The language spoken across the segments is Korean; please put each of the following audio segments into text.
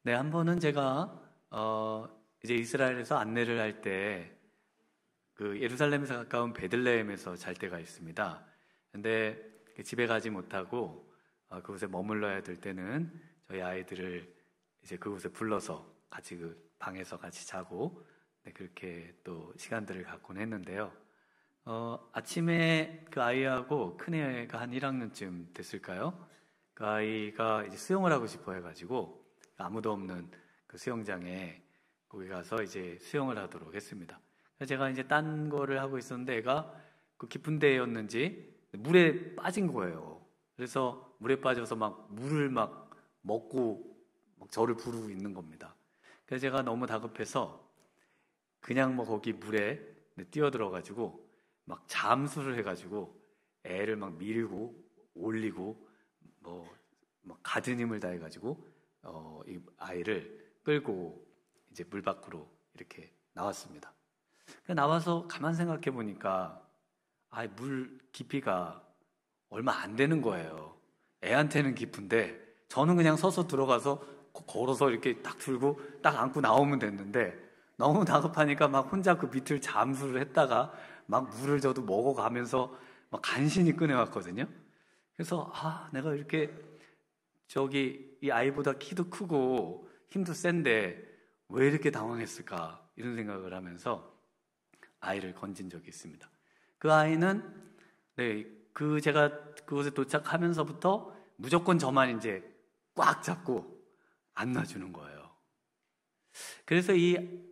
네, 한 번은 제가 이제 이스라엘에서 안내를 할 때 그 예루살렘에서 가까운 베들레헴에서 잘 때가 있습니다. 근데 집에 가지 못하고 그곳에 머물러야 될 때는 저희 아이들을 이제 그곳에 불러서 같이 그 방에서 같이 자고, 네, 그렇게 또 시간들을 갖곤 했는데요. 아침에 그 아이하고 큰애가 한 1학년쯤 됐을까요? 그 아이가 이제 수영을 하고 싶어 해가지고 아무도 없는 그 수영장에 거기 가서 이제 수영을 하도록 했습니다. 그래서 제가 이제 딴 거를 하고 있었는데 애가 그 깊은 데였는지 물에 빠진 거예요. 그래서 물에 빠져서 막 물을 막 먹고 막 저를 부르고 있는 겁니다. 그래서 제가 너무 다급해서 그냥 뭐 거기 물에 뛰어들어가지고 막 잠수를 해가지고 애를 막 밀고 올리고 뭐 가진 힘을 다해가지고 이 아이를 끌고 이제 물 밖으로 이렇게 나왔습니다. 나와서 가만 생각해 보니까 물 깊이가 얼마 안 되는 거예요. 애한테는 깊은데 저는 그냥 서서 들어가서 걸어서 이렇게 딱 들고 딱 안고 나오면 됐는데 너무 다급하니까 막 혼자 그 밑을 잠수를 했다가 막 물을 저도 먹어가면서 막 간신히 꺼내왔거든요. 그래서 내가 이렇게 저기 이 아이보다 키도 크고 힘도 센데 왜 이렇게 당황했을까 이런 생각을 하면서 아이를 건진 적이 있습니다. 그 아이는 제가 그곳에 도착하면서부터 무조건 저만 이제 꽉 잡고 안놔주는 거예요. 그래서 이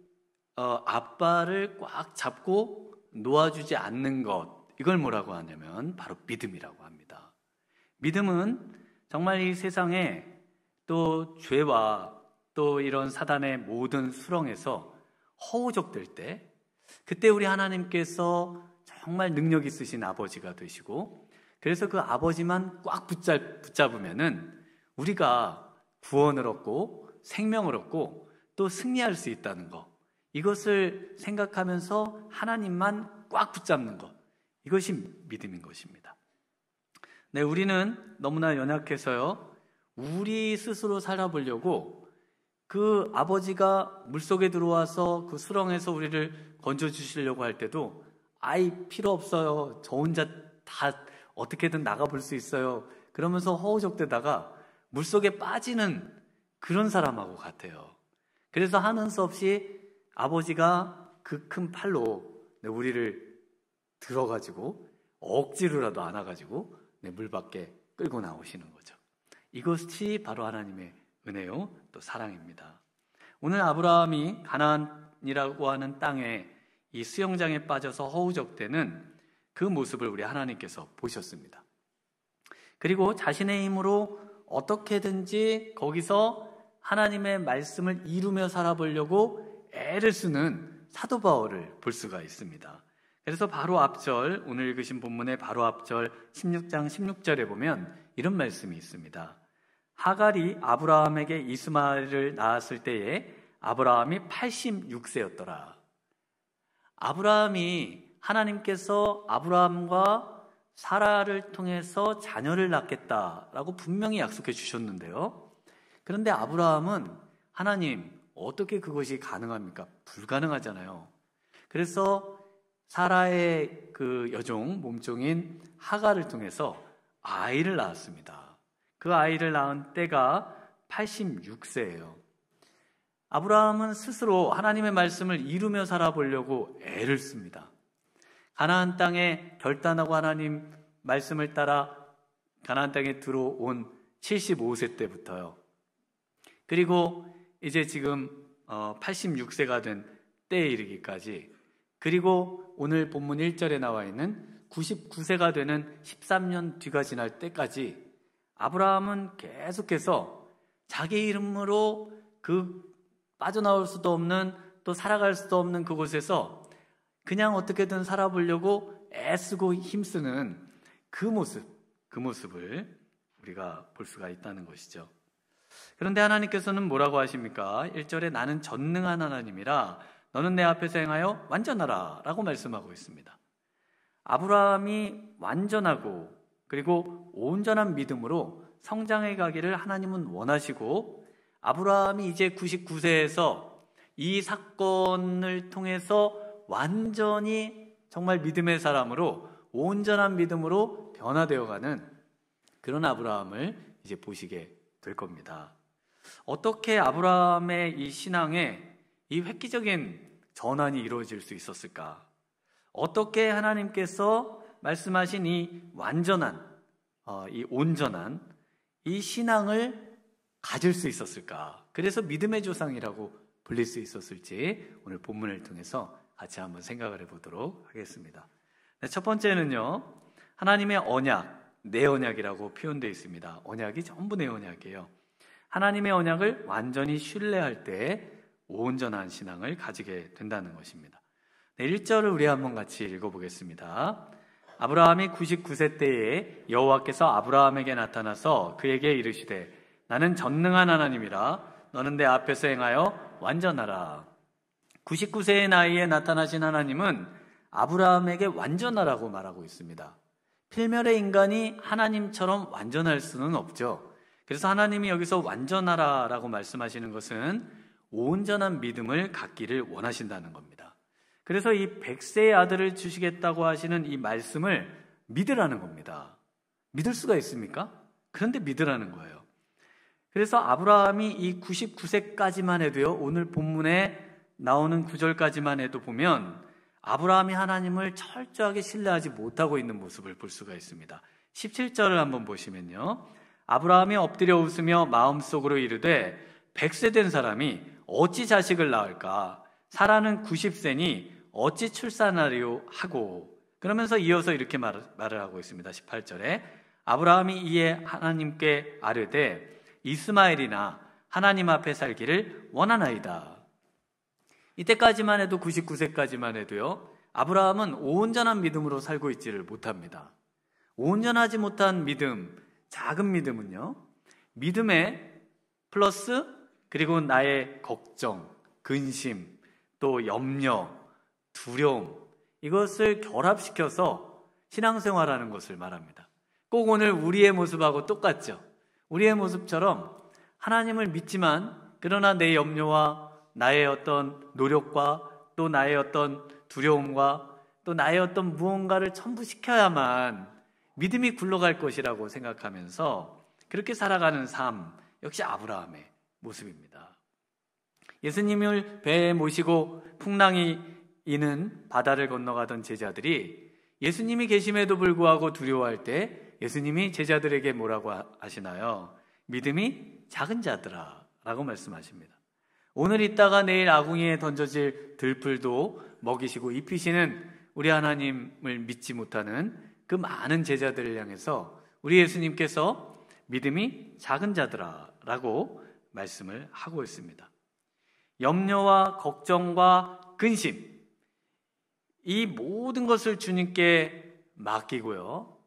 아빠를 꽉 잡고 놓아주지 않는 것, 이걸 뭐라고 하냐면 바로 믿음이라고 합니다. 믿음은 정말 이 세상에 또 죄와 또 이런 사단의 모든 수렁에서 허우적될 때, 그때 우리 하나님께서 정말 능력 있으신 아버지가 되시고, 그래서 그 아버지만 꽉 붙잡으면은 우리가 구원을 얻고 생명을 얻고 또 승리할 수 있다는 것, 이것을 생각하면서 하나님만 꽉 붙잡는 것, 이것이 믿음인 것입니다. 네, 우리는 너무나 연약해서요, 우리 스스로 살아보려고 그 아버지가 물속에 들어와서 그 수렁에서 우리를 건져주시려고 할 때도 필요 없어요. 저 혼자 다 어떻게든 나가볼 수 있어요. 그러면서 허우적대다가 물속에 빠지는 그런 사람하고 같아요. 그래서 하는 수 없이 아버지가 그 큰 팔로 우리를 들어가지고 억지로라도 안아가지고 물 밖에 끌고 나오시는 거죠. 이것이 바로 하나님의 은혜요, 또 사랑입니다. 오늘 아브라함이 가나안이라고 하는 땅에 이 수영장에 빠져서 허우적대는 그 모습을 우리 하나님께서 보셨습니다. 그리고 자신의 힘으로 어떻게든지 거기서 하나님의 말씀을 이루며 살아보려고 애를 쓰는 사도 바울을 볼 수가 있습니다. 그래서 바로 앞절, 오늘 읽으신 본문의 바로 앞절 16장 16절에 보면 이런 말씀이 있습니다. 하갈이 아브라함에게 이스마엘을 낳았을 때에 아브라함이 86세였더라. 아브라함이 하나님께서 아브라함과 사라를 통해서 자녀를 낳겠다라고 분명히 약속해 주셨는데요. 그런데 아브라함은 하나님, 어떻게 그것이 가능합니까? 불가능하잖아요. 그래서 사라의 그 여종, 몸종인 하갈을 통해서 아이를 낳았습니다. 그 아이를 낳은 때가 86세예요. 아브라함은 스스로 하나님의 말씀을 이루며 살아보려고 애를 씁니다. 가나안 땅에 결단하고 하나님 말씀을 따라 가나안 땅에 들어온 75세 때부터요. 그리고 이제 지금 86세가 된 때에 이르기까지, 그리고 오늘 본문 1절에 나와 있는 99세가 되는 13년 뒤가 지날 때까지 아브라함은 계속해서 자기 이름으로 그 빠져나올 수도 없는, 또 살아갈 수도 없는 그곳에서 그냥 어떻게든 살아보려고 애쓰고 힘쓰는 그 모습을 우리가 볼 수가 있다는 것이죠. 그런데 하나님께서는 뭐라고 하십니까? 1절에 나는 전능한 하나님이라 너는 내 앞에서 행하여 완전하라 라고 말씀하고 있습니다. 아브라함이 완전하고 그리고 온전한 믿음으로 성장해 가기를 하나님은 원하시고, 아브라함이 이제 99세에서 이 사건을 통해서 완전히 정말 믿음의 사람으로, 온전한 믿음으로 변화되어가는 그런 아브라함을 이제 보시게 될 겁니다. 어떻게 아브라함의 이 신앙에 이 획기적인 전환이 이루어질 수 있었을까? 어떻게 하나님께서 말씀하신 이 완전한, 이 온전한 이 신앙을 가질 수 있었을까? 그래서 믿음의 조상이라고 불릴 수 있었을지 오늘 본문을 통해서 같이 한번 생각을 해보도록 하겠습니다. 첫 번째는요, 하나님의 언약, 내 언약이라고 표현되어 있습니다. 언약이 전부 내 언약이에요. 하나님의 언약을 완전히 신뢰할 때 온전한 신앙을 가지게 된다는 것입니다. 1절을 우리 한번 같이 읽어보겠습니다. 아브라함이 99세 때에 여호와께서 아브라함에게 나타나서 그에게 이르시되 나는 전능한 하나님이라 너는 내 앞에서 행하여 완전하라. 99세의 나이에 나타나신 하나님은 아브라함에게 완전하라고 말하고 있습니다. 필멸의 인간이 하나님처럼 완전할 수는 없죠. 그래서 하나님이 여기서 완전하라라고 말씀하시는 것은 온전한 믿음을 갖기를 원하신다는 겁니다. 그래서 이 100세의 아들을 주시겠다고 하시는 이 말씀을 믿으라는 겁니다. 믿을 수가 있습니까? 그런데 믿으라는 거예요. 그래서 아브라함이 이 99세까지만 해도요, 오늘 본문에 나오는 9절까지만 해도 보면 아브라함이 하나님을 철저하게 신뢰하지 못하고 있는 모습을 볼 수가 있습니다. 17절을 한번 보시면요, 아브라함이 엎드려 웃으며 마음속으로 이르되 100세 된 사람이 어찌 자식을 낳을까? 사라는 90세니 어찌 출산하리요 하고, 그러면서 이어서 이렇게 말을 하고 있습니다. 18절에 아브라함이 이에 하나님께 아뢰되 이스마엘이나 하나님 앞에 살기를 원하나이다. 이때까지만 해도 99세까지만 해도요, 아브라함은 온전한 믿음으로 살고 있지를 못합니다. 온전하지 못한 믿음, 작은 믿음은요, 믿음에 플러스 그리고 나의 걱정, 근심, 또 염려, 두려움, 이것을 결합시켜서 신앙생활하는 것을 말합니다. 꼭 오늘 우리의 모습하고 똑같죠. 우리의 모습처럼 하나님을 믿지만 그러나 내 염려와 나의 어떤 노력과 또 나의 어떤 두려움과 또 나의 어떤 무언가를 첨부시켜야만 믿음이 굴러갈 것이라고 생각하면서 그렇게 살아가는 삶, 역시 아브라함의 모습입니다. 예수님을 배에 모시고 풍랑이 이는 바다를 건너가던 제자들이 예수님이 계심에도 불구하고 두려워할 때 예수님이 제자들에게 뭐라고 하시나요? 믿음이 작은 자들아 라고 말씀하십니다. 오늘 있다가 내일 아궁이에 던져질 들풀도 먹이시고 입히시는 우리 하나님을 믿지 못하는 그 많은 제자들을 향해서 우리 예수님께서 믿음이 작은 자들아 라고 말씀을 하고 있습니다. 염려와 걱정과 근심, 이 모든 것을 주님께 맡기고요,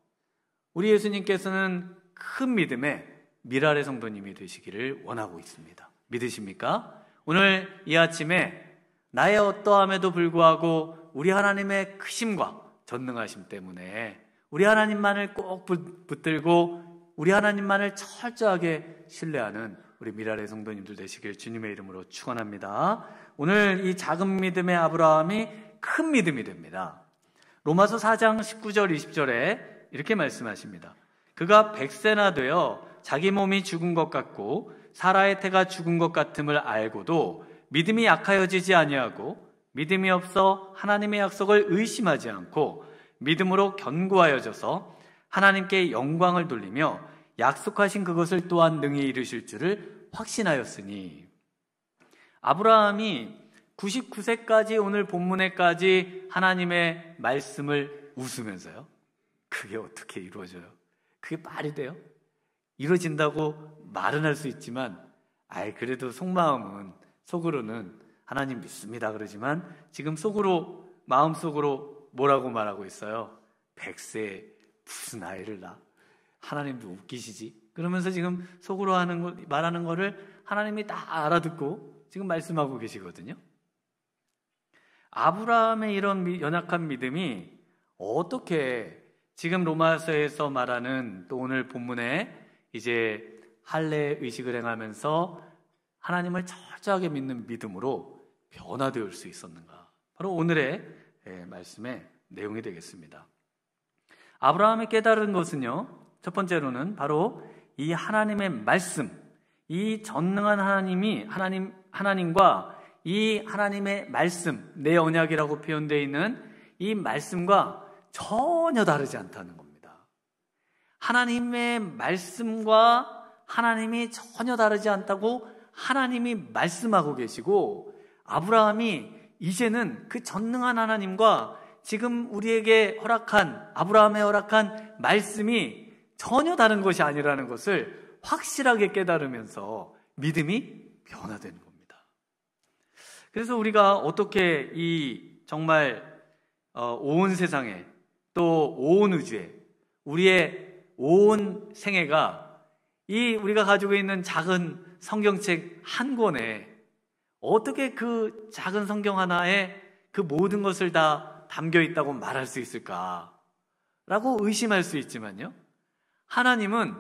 우리 예수님께서는 큰 믿음의 미랄의 성도님이 되시기를 원하고 있습니다. 믿으십니까? 오늘 이 아침에 나의 어떠함에도 불구하고 우리 하나님의 크심과 전능하심 때문에 우리 하나님만을 꼭 붙들고 우리 하나님만을 철저하게 신뢰하는 우리 미랄의 성도님들 되시길 주님의 이름으로 축원합니다. 오늘 이 작은 믿음의 아브라함이 큰 믿음이 됩니다. 로마서 4장 19절 20절에 이렇게 말씀하십니다. 그가 100세나 되어 자기 몸이 죽은 것 같고 사라의 태가 죽은 것 같음을 알고도 믿음이 약하여지지 아니하고 믿음이 없어 하나님의 약속을 의심하지 않고 믿음으로 견고하여져서 하나님께 영광을 돌리며 약속하신 그것을 또한 능히 이루실 줄을 확신하였으니. 아브라함이 99세까지 오늘 본문에까지 하나님의 말씀을 웃으면서요, 그게 어떻게 이루어져요? 그게 말이 돼요? 이루어진다고 말은 할 수 있지만 그래도 속으로는 하나님 믿습니다 그러지만 지금 마음속으로 뭐라고 말하고 있어요? 100세 무슨 아이를 낳아? 하나님도 웃기시지? 그러면서 지금 속으로 말하는 거를 하나님이 다 알아듣고 지금 말씀하고 계시거든요. 아브라함의 이런 연약한 믿음이 어떻게 지금 로마서에서 말하는 또 오늘 본문에 이제 할례 의식을 행하면서 하나님을 철저하게 믿는 믿음으로 변화되올 수 있었는가? 바로 오늘의 말씀의 내용이 되겠습니다. 아브라함이 깨달은 것은요, 첫 번째로는 바로 이 하나님의 말씀, 이 전능한 하나님과 이 하나님의 말씀, 내 언약이라고 표현되어 있는 이 말씀과 전혀 다르지 않다는 겁니다. 하나님의 말씀과 하나님이 전혀 다르지 않다고 하나님이 말씀하고 계시고, 아브라함이 이제는 그 전능한 하나님과 지금 우리에게 아브라함에 허락한 말씀이 전혀 다른 것이 아니라는 것을 확실하게 깨달으면서 믿음이 변화되는 겁니다. 그래서 우리가 어떻게 이 정말 온 세상에, 또 온 우주에, 우리의 온 생애가 이 우리가 가지고 있는 작은 성경책 한 권에 어떻게 그 작은 성경 하나에 그 모든 것을 다 담겨 있다고 말할 수 있을까? 라고 의심할 수 있지만요, 하나님은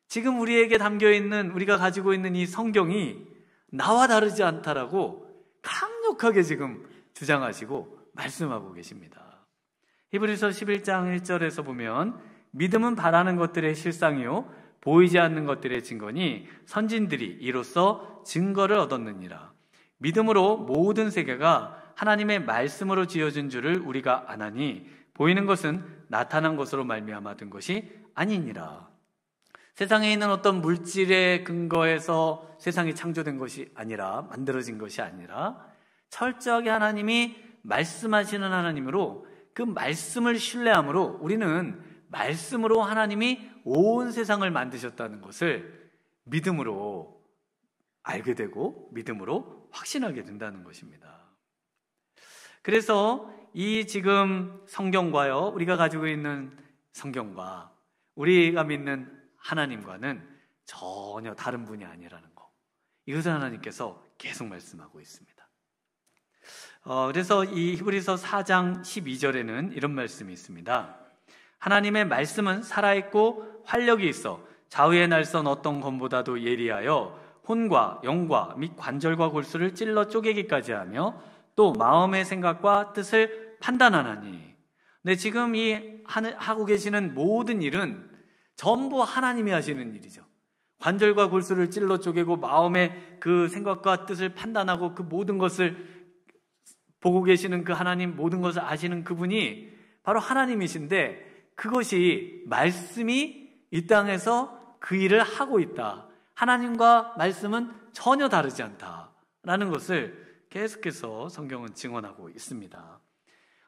지금 우리에게 담겨 있는, 우리가 가지고 있는 이 성경이 나와 다르지 않다라고 강력하게 지금 주장하시고 말씀하고 계십니다. 히브리서 11장 1절에서 보면, 믿음은 바라는 것들의 실상이요 보이지 않는 것들의 증거니 선진들이 이로써 증거를 얻었느니라. 믿음으로 모든 세계가 하나님의 말씀으로 지어진 줄을 우리가 아나니 보이는 것은 나타난 것으로 말미암아 된 것이 아니니라. 세상에 있는 어떤 물질의 근거에서 세상이 창조된 것이 아니라, 만들어진 것이 아니라 철저하게 하나님이 말씀하시는 하나님으로, 그 말씀을 신뢰함으로 우리는 말씀으로 하나님이 온 세상을 만드셨다는 것을 믿음으로 알게 되고 믿음으로 확신하게 된다는 것입니다. 그래서 이 지금 성경과요, 우리가 가지고 있는 성경과 우리가 믿는 하나님과는 전혀 다른 분이 아니라는 거, 이것을 하나님께서 계속 말씀하고 있습니다. 그래서 이 히브리서 4장 12절에는 이런 말씀이 있습니다. 하나님의 말씀은 살아있고 활력이 있어 좌우의 날선 어떤 검보다도 예리하여 혼과 영과 및 관절과 골수를 찔러 쪼개기까지 하며 또 마음의 생각과 뜻을 판단하나니. 네, 지금 하고 계시는 모든 일은 전부 하나님이 하시는 일이죠. 관절과 골수를 찔러 쪼개고 마음의 그 생각과 뜻을 판단하고 그 모든 것을 보고 계시는 그 하나님, 모든 것을 아시는 그분이 바로 하나님이신데, 그것이 말씀이 이 땅에서 그 일을 하고 있다. 하나님과 말씀은 전혀 다르지 않다라는 것을 계속해서 성경은 증언하고 있습니다.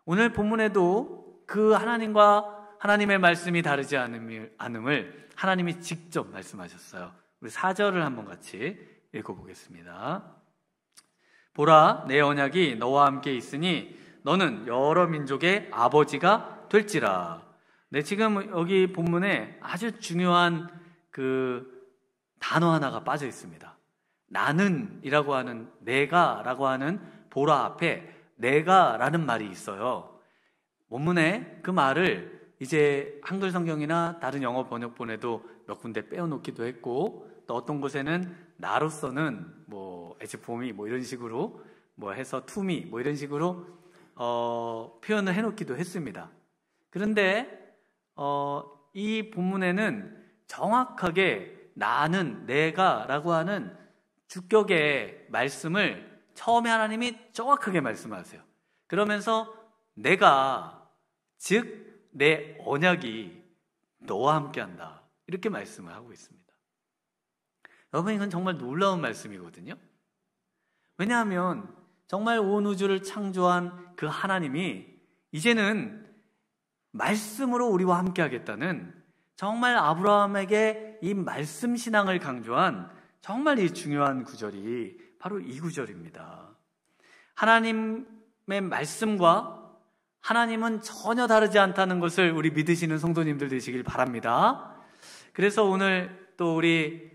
오늘 본문에도 그 하나님과 하나님의 말씀이 다르지 않음을 하나님이 직접 말씀하셨어요. 우리 4절을 한번 같이 읽어보겠습니다. 보라, 내 언약이 너와 함께 있으니 너는 여러 민족의 아버지가 될지라. 네, 지금 여기 본문에 아주 중요한 그 단어 하나가 빠져 있습니다. 나는이라고 하는, 내가라고 하는 보라 앞에 내가라는 말이 있어요. 본문에 그 말을 이제 한글 성경이나 다른 영어 번역본에도 몇 군데 빼어놓기도 했고, 또 어떤 곳에는 나로서는 뭐 as for me 뭐 이런 식으로 뭐 해서 to me 뭐 이런 식으로 표현을 해놓기도 했습니다. 그런데 이 본문에는 정확하게 나는, 내가라고 하는 주격의 말씀을 처음에 하나님이 정확하게 말씀하세요. 그러면서 내가, 즉 내 언약이 너와 함께한다, 이렇게 말씀을 하고 있습니다. 여러분, 이건 정말 놀라운 말씀이거든요. 왜냐하면 정말 온 우주를 창조한 그 하나님이 이제는 말씀으로 우리와 함께 하겠다는, 정말 아브라함에게 이 말씀 신앙을 강조한 정말 이 중요한 구절이 바로 이 구절입니다. 하나님의 말씀과 하나님은 전혀 다르지 않다는 것을 우리 믿으시는 성도님들 되시길 바랍니다. 그래서 오늘 또 우리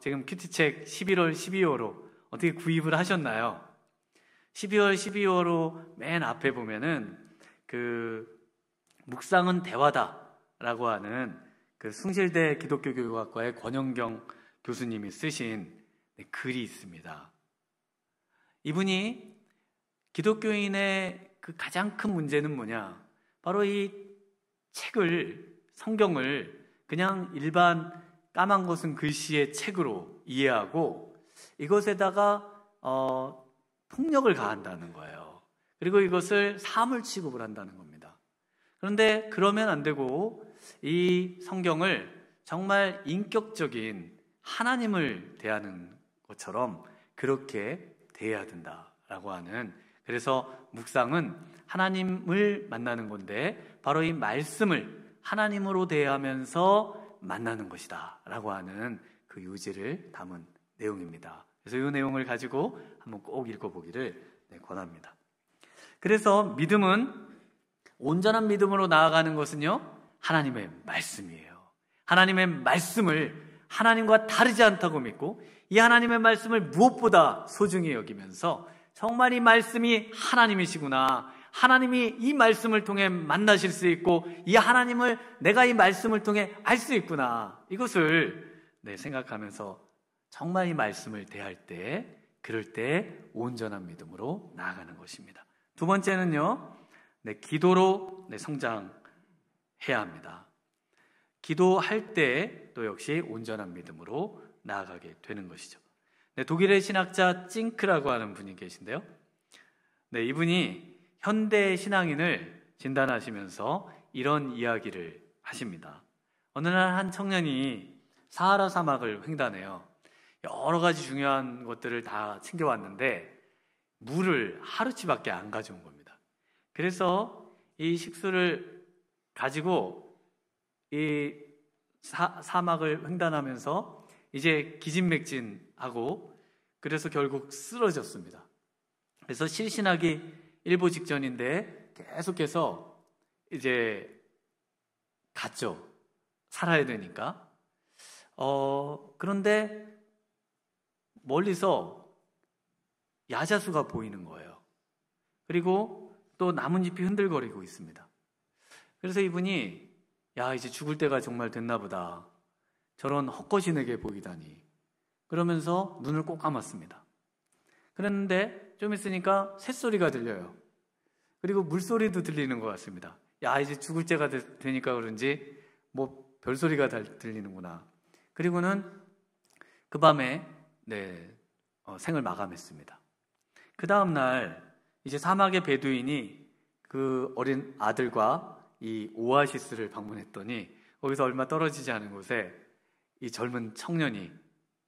지금 큐티책 11월 12호로 어떻게 구입을 하셨나요? 12월 12호로 맨 앞에 보면은 그 묵상은 대화다라고 하는 그 숭실대 기독교교육학과의 권영경 교수님이 쓰신 글이 있습니다. 이분이 기독교인의 그 가장 큰 문제는 뭐냐? 바로 이 책을, 성경을 그냥 일반 까만 것은 글씨의 책으로 이해하고 이것에다가 폭력을 가한다는 거예요. 그리고 이것을 사물 취급을 한다는 겁니다. 그런데 그러면 안 되고 이 성경을 정말 인격적인 하나님을 대하는 것처럼 그렇게 대해야 된다라고 하는, 그래서 묵상은 하나님을 만나는 건데 바로 이 말씀을 하나님으로 대하면서 만나는 것이다 라고 하는 그 요지를 담은 내용입니다. 그래서 이 내용을 가지고 한번 꼭 읽어보기를 권합니다. 그래서 믿음은, 온전한 믿음으로 나아가는 것은요, 하나님의 말씀이에요. 하나님의 말씀을 하나님과 다르지 않다고 믿고 이 하나님의 말씀을 무엇보다 소중히 여기면서 정말 이 말씀이 하나님이시구나, 하나님이 이 말씀을 통해 만나실 수 있고 이 하나님을 내가 이 말씀을 통해 알 수 있구나, 이것을 생각하면서 정말 이 말씀을 대할 때, 그럴 때 온전한 믿음으로 나아가는 것입니다. 두 번째는요, 기도로 성장해야 합니다. 기도할 때 또 역시 온전한 믿음으로 나아가게 되는 것이죠. 독일의 신학자 찡크라고 하는 분이 계신데요. 이분이 현대 신앙인을 진단하시면서 이런 이야기를 하십니다. 어느 날 한 청년이 사하라 사막을 횡단해요. 여러 가지 중요한 것들을 다 챙겨왔는데 물을 하루치밖에 안 가져온 겁니다. 그래서 이 식수를 가지고 이 사막을 횡단하면서 이제 기진맥진하고, 그래서 결국 쓰러졌습니다. 그래서 실신하기 일보 직전인데 계속해서 이제 갔죠. 살아야 되니까. 그런데 멀리서 야자수가 보이는 거예요. 그리고 또 나뭇잎이 흔들거리고 있습니다. 그래서 이분이, 야, 이제 죽을 때가 정말 됐나 보다, 저런 헛것이내게 보이다니, 그러면서 눈을 꼭 감았습니다. 그랬는데 좀 있으니까 새소리가 들려요. 그리고 물소리도 들리는 것 같습니다. 야, 이제 죽을 때가 되니까 그런지 뭐 별소리가 들리는구나. 그리고는 그 밤에 생을 마감했습니다. 그 다음 날 이제 사막의 베두인이 그 어린 아들과 이 오아시스를 방문했더니 거기서 얼마 떨어지지 않은 곳에 이 젊은 청년이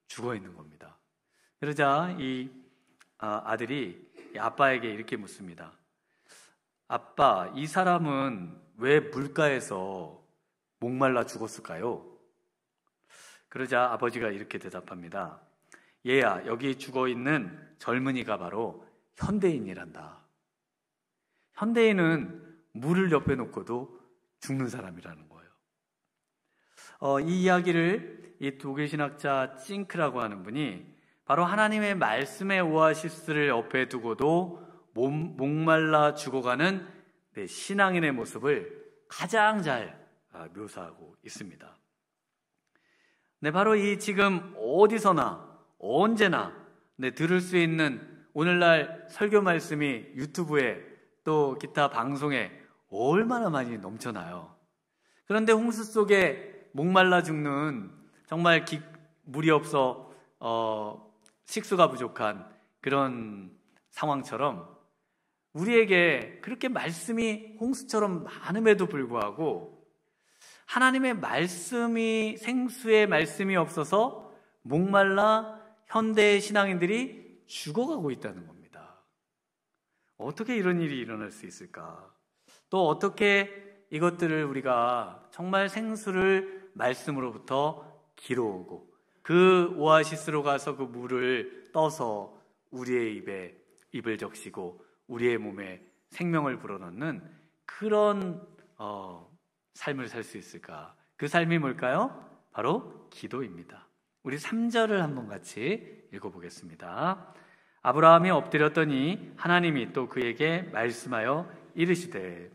죽어 있는 겁니다. 그러자 이 아들이 아빠에게 이렇게 묻습니다. 아빠, 이 사람은 왜 물가에서 목말라 죽었을까요? 그러자 아버지가 이렇게 대답합니다. 얘야, 여기 죽어있는 젊은이가 바로 현대인이란다. 현대인은 물을 옆에 놓고도 죽는 사람이라는 거예요. 이 이야기를 이 독일 신학자 찡크라고 하는 분이 바로 하나님의 말씀의 오아시스를 옆에 두고도 목말라 죽어가는 신앙인의 모습을 가장 잘 묘사하고 있습니다. 바로 이 지금 어디서나 언제나 들을 수 있는 오늘날 설교 말씀이 유튜브에 또 기타 방송에 얼마나 많이 넘쳐나요. 그런데 홍수 속에 목말라 죽는, 정말 물이 없어 식수가 부족한 그런 상황처럼 우리에게 그렇게 말씀이 홍수처럼 많음에도 불구하고 하나님의 말씀이, 생수의 말씀이 없어서 목말라 현대의 신앙인들이 죽어가고 있다는 겁니다. 어떻게 이런 일이 일어날 수 있을까? 또 어떻게 이것들을 우리가 정말 생수를 말씀으로부터 길어오고 그 오아시스로 가서 그 물을 떠서 우리의 입에 입을 적시고 우리의 몸에 생명을 불어넣는 그런 삶을 살 수 있을까? 그 삶이 뭘까요? 바로 기도입니다. 우리 3절을 한번 같이 읽어보겠습니다. 아브라함이 엎드렸더니 하나님이 또 그에게 말씀하여 이르시되,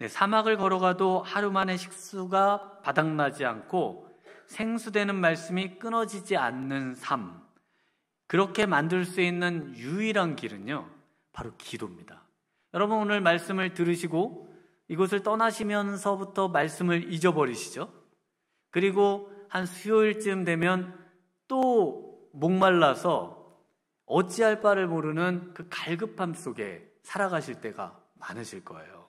사막을 걸어가도 하루 만에 식수가 바닥나지 않고 생수되는 말씀이 끊어지지 않는 삶, 그렇게 만들 수 있는 유일한 길은요, 바로 기도입니다. 여러분, 오늘 말씀을 들으시고 이곳을 떠나시면서부터 말씀을 잊어버리시죠? 그리고 한 수요일쯤 되면 또 목말라서 어찌할 바를 모르는 그 갈급함 속에 살아가실 때가 많으실 거예요.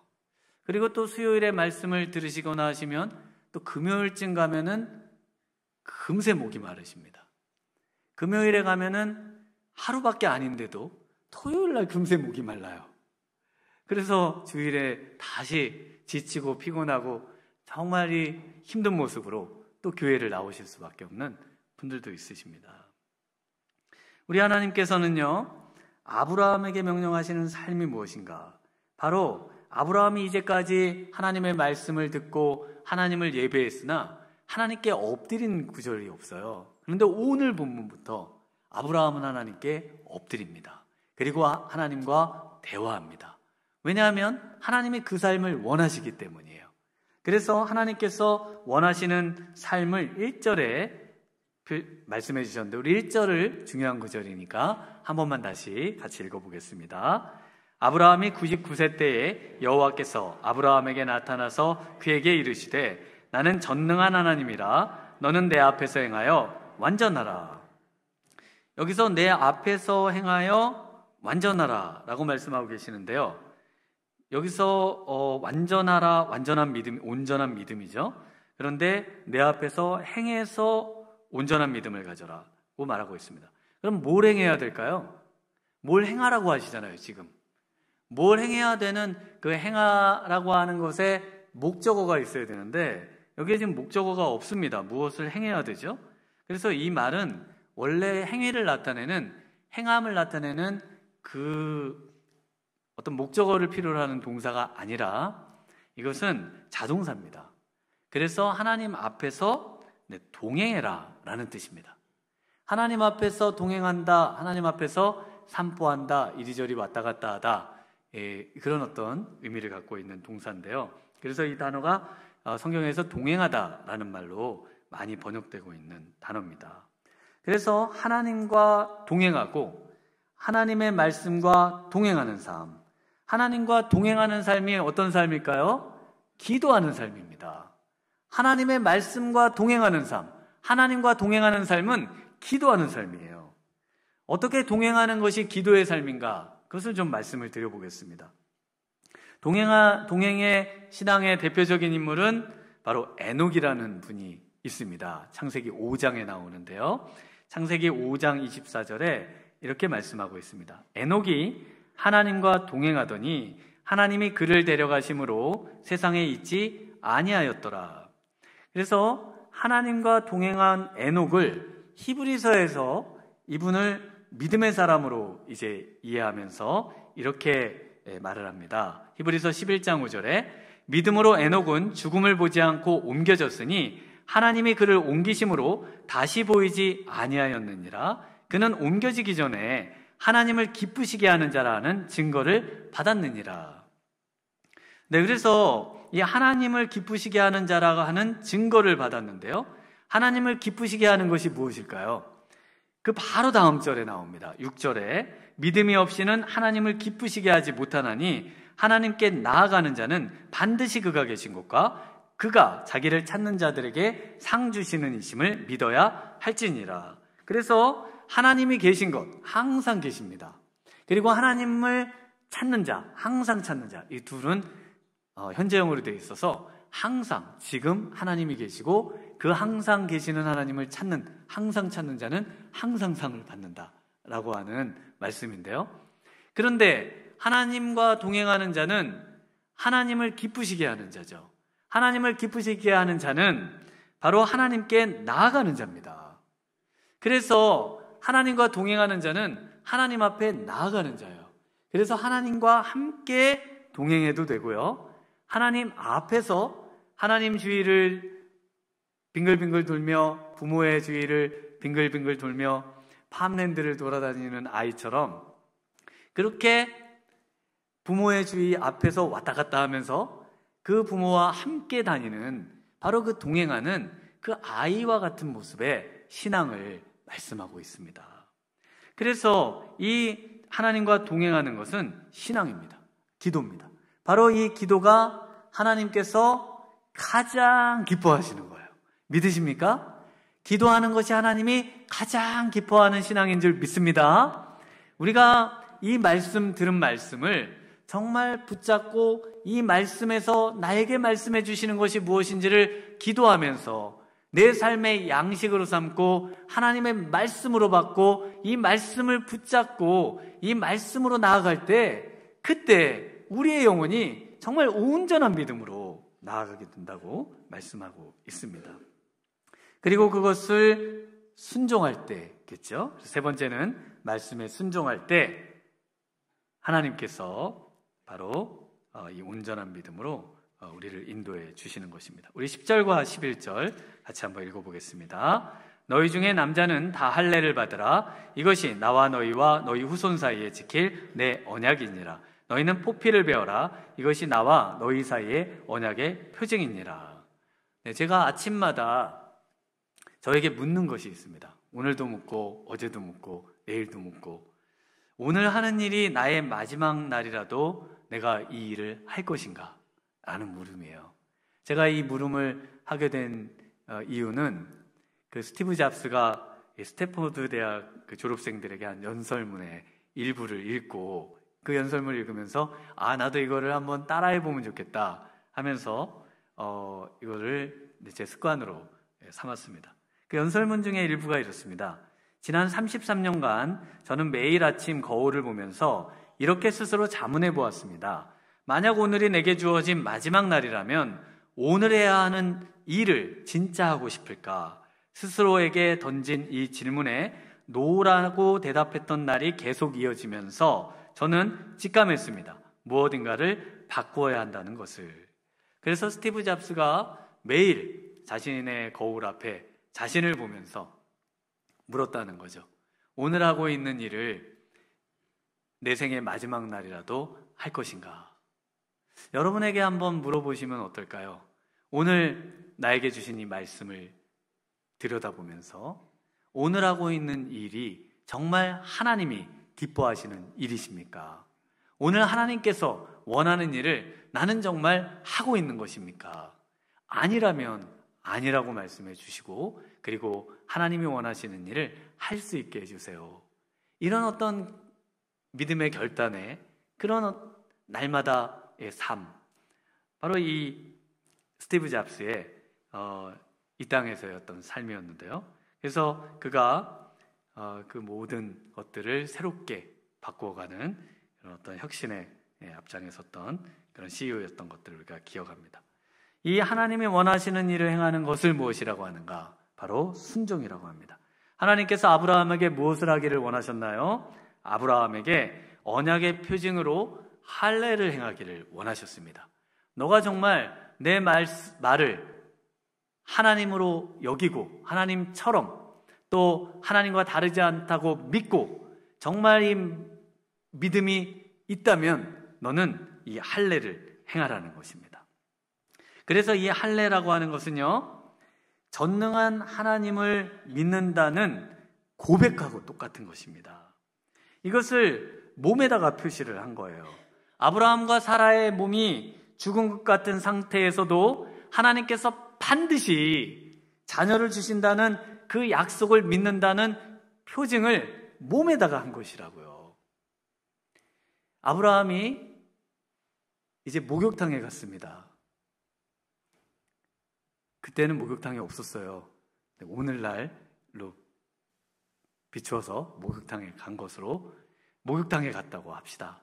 그리고 또 수요일에 말씀을 들으시거나 하시면 또 금요일쯤 가면은 금세 목이 마르십니다. 금요일에 가면은 하루밖에 아닌데도 토요일날 금세 목이 말라요. 그래서 주일에 다시 지치고 피곤하고 정말 힘든 모습으로 또 교회를 나오실 수밖에 없는 분들도 있으십니다. 우리 하나님께서는요, 아브라함에게 명령하시는 삶이 무엇인가? 바로 아브라함이 이제까지 하나님의 말씀을 듣고 하나님을 예배했으나 하나님께 엎드린 구절이 없어요. 그런데 오늘 본문부터 아브라함은 하나님께 엎드립니다. 그리고 하나님과 대화합니다. 왜냐하면 하나님이 그 삶을 원하시기 때문이에요. 그래서 하나님께서 원하시는 삶을 1절에 말씀해 주셨는데, 우리 1절을 중요한 구절이니까 한 번만 다시 같이 읽어보겠습니다. 아브라함이 99세 때에 여호와께서 아브라함에게 나타나서 그에게 이르시되 나는 전능한 하나님이라 너는 내 앞에서 행하여 완전하라. 여기서 내 앞에서 행하여 완전하라 라고 말씀하고 계시는데요, 여기서 완전하라, 완전한 믿음, 온전한 믿음이죠. 그런데 내 앞에서 행해서 온전한 믿음을 가져라고 말하고 있습니다. 그럼 뭘 행해야 될까요? 뭘 행하라고 하시잖아요. 지금 뭘 행해야 되는 그 행하라고 하는 것에 목적어가 있어야 되는데 여기에 지금 목적어가 없습니다. 무엇을 행해야 되죠? 그래서 이 말은 원래 행위를 나타내는, 행함을 나타내는 그 어떤 목적어를 필요로 하는 동사가 아니라 이것은 자동사입니다. 그래서 하나님 앞에서 동행해라 라는 뜻입니다. 하나님 앞에서 동행한다, 하나님 앞에서 산보한다, 이리저리 왔다 갔다 하다, 그런 어떤 의미를 갖고 있는 동사인데요. 그래서 이 단어가 성경에서 동행하다 라는 말로 많이 번역되고 있는 단어입니다. 그래서 하나님과 동행하고 하나님의 말씀과 동행하는 삶, 하나님과 동행하는 삶이 어떤 삶일까요? 기도하는 삶입니다. 하나님의 말씀과 동행하는 삶, 하나님과 동행하는 삶은 기도하는 삶이에요. 어떻게 동행하는 것이 기도의 삶인가? 그것을 좀 말씀을 드려보겠습니다. 동행의 신앙의 대표적인 인물은 바로 에녹이라는 분이 있습니다. 창세기 5장에 나오는데요, 창세기 5장 24절에 이렇게 말씀하고 있습니다. 에녹이 하나님과 동행하더니 하나님이 그를 데려가심으로 세상에 있지 아니하였더라. 그래서 하나님과 동행한 에녹을 히브리서에서 이분을 믿음의 사람으로 이제 이해하면서 이렇게 말을 합니다. 히브리서 11장 5절에 믿음으로 에녹은 죽음을 보지 않고 옮겨졌으니 하나님이 그를 옮기심으로 다시 보이지 아니하였느니라. 그는 옮겨지기 전에 하나님을 기쁘시게 하는 자라는 증거를 받았느니라. 네, 그래서 이 하나님을 기쁘시게 하는 자라고 하는 증거를 받았는데요, 하나님을 기쁘시게 하는 것이 무엇일까요? 그 바로 다음 절에 나옵니다. 6절에 믿음이 없이는 하나님을 기쁘시게 하지 못하나니 하나님께 나아가는 자는 반드시 그가 계신 곳과 그가 자기를 찾는 자들에게 상 주시는 이심을 믿어야 할지니라. 그래서 하나님이 계신 것, 항상 계십니다. 그리고 하나님을 찾는 자, 항상 찾는 자, 이 둘은 현재형으로 되어 있어서 항상, 지금 하나님이 계시고 그 항상 계시는 하나님을 찾는, 항상 찾는 자는 항상 상을 받는다라고 하는 말씀인데요. 그런데 하나님과 동행하는 자는 하나님을 기쁘시게 하는 자죠. 하나님을 기쁘시게 하는 자는 바로 하나님께 나아가는 자입니다. 그래서 하나님과 동행하는 자는 하나님 앞에 나아가는 자예요. 그래서 하나님과 함께 동행해도 되고요, 하나님 앞에서 하나님 주위를 빙글빙글 돌며, 부모의 주위를 빙글빙글 돌며 팜랜드를 돌아다니는 아이처럼 그렇게 부모의 주위 앞에서 왔다 갔다 하면서 그 부모와 함께 다니는, 바로 그 동행하는 그 아이와 같은 모습의 신앙을 말씀하고 있습니다. 그래서 이 하나님과 동행하는 것은 신앙입니다. 기도입니다. 바로 이 기도가 하나님께서 가장 기뻐하시는 거예요. 믿으십니까? 기도하는 것이 하나님이 가장 기뻐하는 신앙인 줄 믿습니다. 우리가 이 말씀 들은 말씀을 정말 붙잡고 이 말씀에서 나에게 말씀해 주시는 것이 무엇인지를 기도하면서 내 삶의 양식으로 삼고 하나님의 말씀으로 받고 이 말씀을 붙잡고 이 말씀으로 나아갈 때 그때 우리의 영혼이 정말 온전한 믿음으로 나아가게 된다고 말씀하고 있습니다. 그리고 그것을 순종할 때겠죠. 세 번째는 말씀에 순종할 때 하나님께서 바로 이 온전한 믿음으로 우리를 인도해 주시는 것입니다. 우리 10절과 11절 같이 한번 읽어보겠습니다. 너희 중에 남자는 다 할례를 받으라. 이것이 나와 너희와 너희 후손 사이에 지킬 내 언약이니라. 너희는 포피를 베어라. 이것이 나와 너희 사이의 언약의 표징이니라. 네, 제가 아침마다 저에게 묻는 것이 있습니다. 오늘도 묻고 어제도 묻고 내일도 묻고 오늘 하는 일이 나의 마지막 날이라도 내가 이 일을 할 것인가? 라는 물음이에요. 제가 이 물음을 하게 된 이유는 그 스티브 잡스가 스탠포드 대학 그 졸업생들에게 한 연설문의 일부를 읽고 그 연설문을 읽으면서 나도 이거를 한번 따라해보면 좋겠다 하면서 이거를 제 습관으로 삼았습니다. 그 연설문 중에 일부가 이렇습니다. 지난 33년간 저는 매일 아침 거울을 보면서 이렇게 스스로 자문해 보았습니다. 만약 오늘이 내게 주어진 마지막 날이라면 오늘 해야 하는 일을 진짜 하고 싶을까? 스스로에게 던진 이 질문에 노라고 대답했던 날이 계속 이어지면서 저는 직감했습니다. 무엇인가를 바꾸어야 한다는 것을. 그래서 스티브 잡스가 매일 자신의 거울 앞에 자신을 보면서 물었다는 거죠. 오늘 하고 있는 일을 내 생의 마지막 날이라도 할 것인가? 여러분에게 한번 물어보시면 어떨까요? 오늘 나에게 주신 이 말씀을 들여다보면서 오늘 하고 있는 일이 정말 하나님이 기뻐하시는 일이십니까? 오늘 하나님께서 원하는 일을 나는 정말 하고 있는 것입니까? 아니라면 아니라고 말씀해 주시고 그리고 하나님이 원하시는 일을 할 수 있게 해주세요. 이런 어떤 믿음의 결단에 그런 날마다의 삶, 바로 이 스티브 잡스의 이 땅에서의 어떤 삶이었는데요. 그래서 그가 그 모든 것들을 새롭게 바꾸어가는 그런 어떤 혁신의 앞장에 섰던 그런 CEO였던 것들을 우리가 기억합니다. 이 하나님이 원하시는 일을 행하는 것을 무엇이라고 하는가? 바로 순종이라고 합니다. 하나님께서 아브라함에게 무엇을 하기를 원하셨나요? 아브라함에게 언약의 표징으로 할례를 행하기를 원하셨습니다. 너가 정말 내 말을 하나님으로 여기고 하나님처럼 또 하나님과 다르지 않다고 믿고 정말 이 믿음이 있다면 너는 이 할례를 행하라는 것입니다. 그래서 이 할례라고 하는 것은요, 전능한 하나님을 믿는다는 고백하고 똑같은 것입니다. 이것을 몸에다가 표시를 한 거예요. 아브라함과 사라의 몸이 죽은 것 같은 상태에서도 하나님께서 반드시 자녀를 주신다는 그 약속을 믿는다는 표징을 몸에다가 한 것이라고요. 아브라함이 이제 목욕탕에 갔습니다. 그때는 목욕탕이 없었어요. 오늘날로 비추어서 목욕탕에 간 것으로 목욕탕에 갔다고 합시다.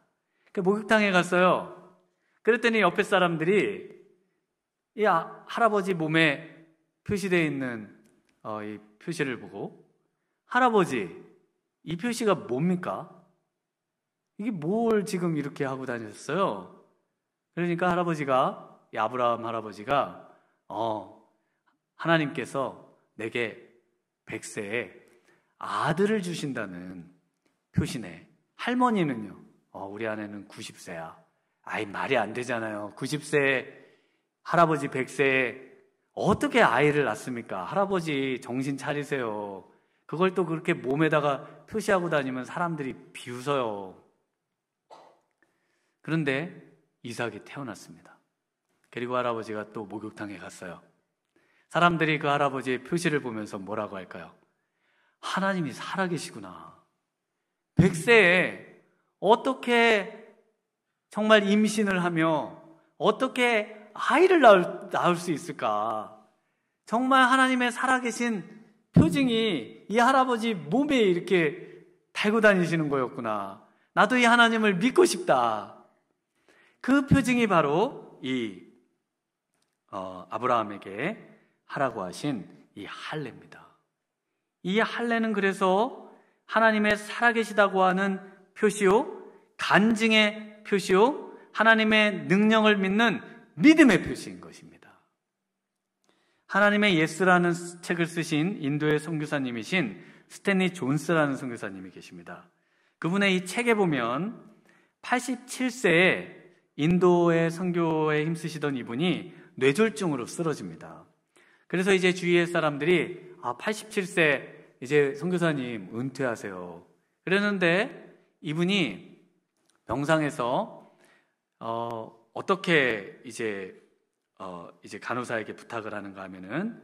목욕탕에 갔어요. 그랬더니 옆에 사람들이 이 할아버지 몸에 표시되어 있는 이 표시를 보고 할아버지, 이 표시가 뭡니까? 이게 뭘 지금 이렇게 하고 다녔어요? 그러니까 할아버지가, 이 아브라함 할아버지가 하나님께서 내게 100세에 아들을 주신다는 표시네. 할머니는요, 우리 아내는 90세야. 아이, 말이 안 되잖아요. 90세 할아버지 100세에 어떻게 아이를 낳습니까? 할아버지 정신 차리세요. 그걸 또 그렇게 몸에다가 표시하고 다니면 사람들이 비웃어요. 그런데 이삭이 태어났습니다. 그리고 할아버지가 또 목욕탕에 갔어요. 사람들이 그 할아버지의 표시를 보면서 뭐라고 할까요? 하나님이 살아계시구나. 100세에 어떻게 정말 임신을 하며 어떻게 아이를 낳을 수 있을까? 정말 하나님의 살아계신 표징이 이 할아버지 몸에 이렇게 달고 다니시는 거였구나. 나도 이 하나님을 믿고 싶다. 그 표징이 바로 이 아브라함에게 하라고 하신 이 할례입니다. 이 할례는 그래서 하나님의 살아계시다고 하는 표시요, 간증의 표시요, 하나님의 능력을 믿는 믿음의 표시인 것입니다. 하나님의 예수라는 책을 쓰신 인도의 선교사님이신 스탠리 존스라는 선교사님이 계십니다. 그분의 이 책에 보면 87세에 인도의 선교에 힘쓰시던 이분이 뇌졸중으로 쓰러집니다. 그래서 이제 주위의 사람들이 87세 이제 선교사님 은퇴하세요. 그랬는데 이분이 병상에서 어떻게 이제 간호사에게 부탁을 하는가 하면은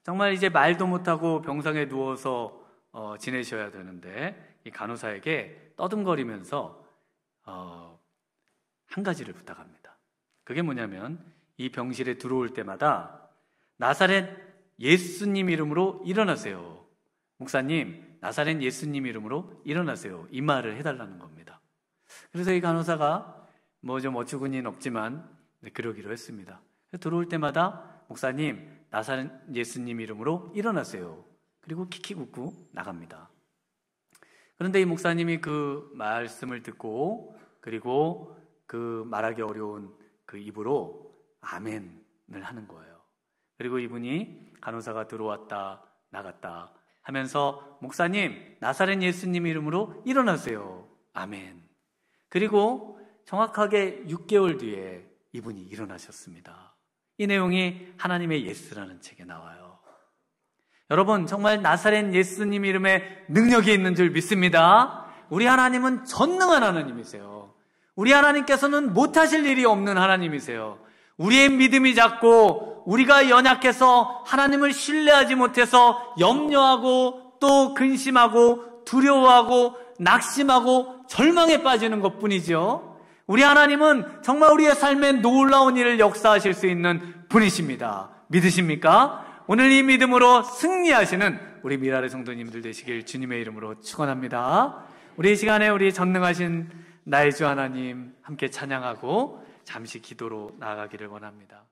정말 이제 말도 못하고 병상에 누워서 지내셔야 되는데 이 간호사에게 떠듬거리면서 한 가지를 부탁합니다. 그게 뭐냐면 이 병실에 들어올 때마다 나사렛 예수님 이름으로 일어나세요. 목사님, 나사렛 예수님 이름으로 일어나세요. 이 말을 해달라는 겁니다. 그래서 이 간호사가 뭐 좀 어처구니는 없지만 그러기로 했습니다. 들어올 때마다 목사님, 나사렛 예수님 이름으로 일어나세요. 그리고 키키 웃고 나갑니다. 그런데 이 목사님이 그 말씀을 듣고 그리고 그 말하기 어려운 그 입으로 아멘을 하는 거예요. 그리고 이분이 간호사가 들어왔다 나갔다 하면서 목사님, 나사렛 예수님 이름으로 일어나세요. 아멘. 그리고 정확하게 6개월 뒤에 이분이 일어나셨습니다. 이 내용이 하나님의 예수라는 책에 나와요. 여러분, 정말 나사렛 예수님 이름에 능력이 있는 줄 믿습니다. 우리 하나님은 전능한 하나님이세요. 우리 하나님께서는 못하실 일이 없는 하나님이세요. 우리의 믿음이 작고 우리가 연약해서 하나님을 신뢰하지 못해서 염려하고 또 근심하고 두려워하고 낙심하고 절망에 빠지는 것뿐이죠. 우리 하나님은 정말 우리의 삶에 놀라운 일을 역사하실 수 있는 분이십니다. 믿으십니까? 오늘 이 믿음으로 승리하시는 우리 미라의 성도님들 되시길 주님의 이름으로 축원합니다. 우리 이 시간에 우리 전능하신 나의 주 하나님 함께 찬양하고 잠시 기도로 나아가기를 원합니다.